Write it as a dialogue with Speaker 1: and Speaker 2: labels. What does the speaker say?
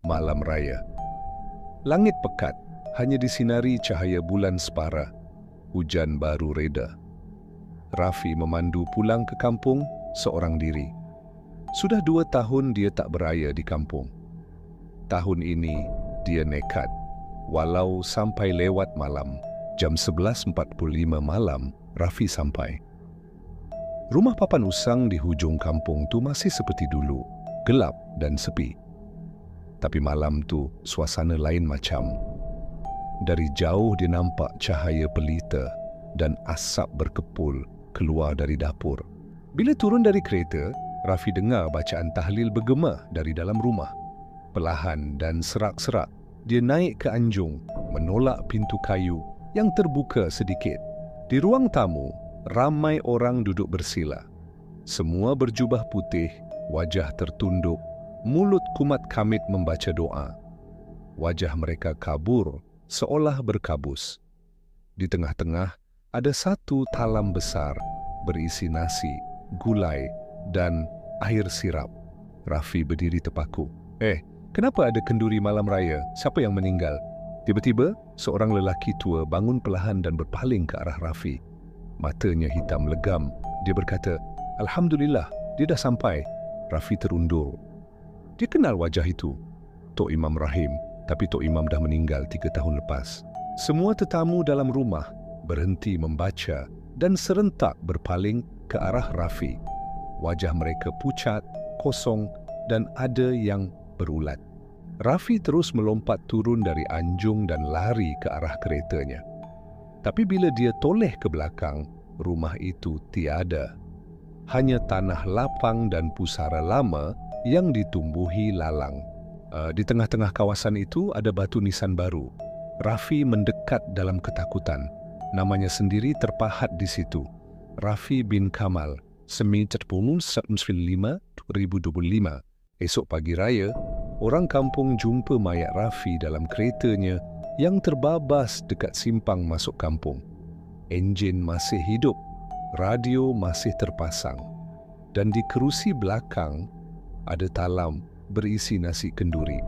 Speaker 1: Malam raya. Langit pekat, hanya disinari cahaya bulan separa. Hujan baru reda. Rafi memandu pulang ke kampung seorang diri. Sudah 2 tahun dia tak beraya di kampung. Tahun ini dia nekat. Walau sampai lewat malam, jam 11.45 malam, Rafi sampai. Rumah papan usang di hujung kampung tu masih seperti dulu, gelap dan sepi. Tapi malam tu suasana lain macam. Dari jauh dia nampak cahaya pelita dan asap berkepul keluar dari dapur. Bila turun dari kereta, Rafi dengar bacaan tahlil bergema dari dalam rumah. Perlahan dan serak-serak, dia naik ke anjung, menolak pintu kayu yang terbuka sedikit. Di ruang tamu, ramai orang duduk bersila. Semua berjubah putih, wajah tertunduk, mulut kumat kamit membaca doa. Wajah mereka kabur, seolah berkabus. Di tengah-tengah ada satu talam besar berisi nasi, gulai dan air sirap. Rafi berdiri terpaku. Kenapa ada kenduri malam raya? Siapa yang meninggal? Tiba-tiba, seorang lelaki tua bangun perlahan dan berpaling ke arah Rafi. Matanya hitam legam. Dia berkata, "Alhamdulillah, dia dah sampai." Rafi terundur. Dia kenal wajah itu. Tok Imam Rahim, tapi Tok Imam dah meninggal 3 tahun lepas. Semua tetamu dalam rumah berhenti membaca dan serentak berpaling ke arah Rafi. Wajah mereka pucat, kosong dan ada yang berulat. Rafi terus melompat turun dari anjung dan lari ke arah keretanya. Tapi bila dia toleh ke belakang, rumah itu tiada. Hanya tanah lapang dan pusara lama yang ditumbuhi lalang. Di tengah-tengah kawasan itu ada batu nisan baru. Rafi mendekat dalam ketakutan. Namanya sendiri terpahat di situ. Rafi bin Kamal, 9/5/2025. Esok pagi raya, orang kampung jumpa mayat Rafi dalam keretanya yang terbabas dekat simpang masuk kampung. Enjin masih hidup, radio masih terpasang, dan di kerusi belakang ada talam berisi nasi kenduri.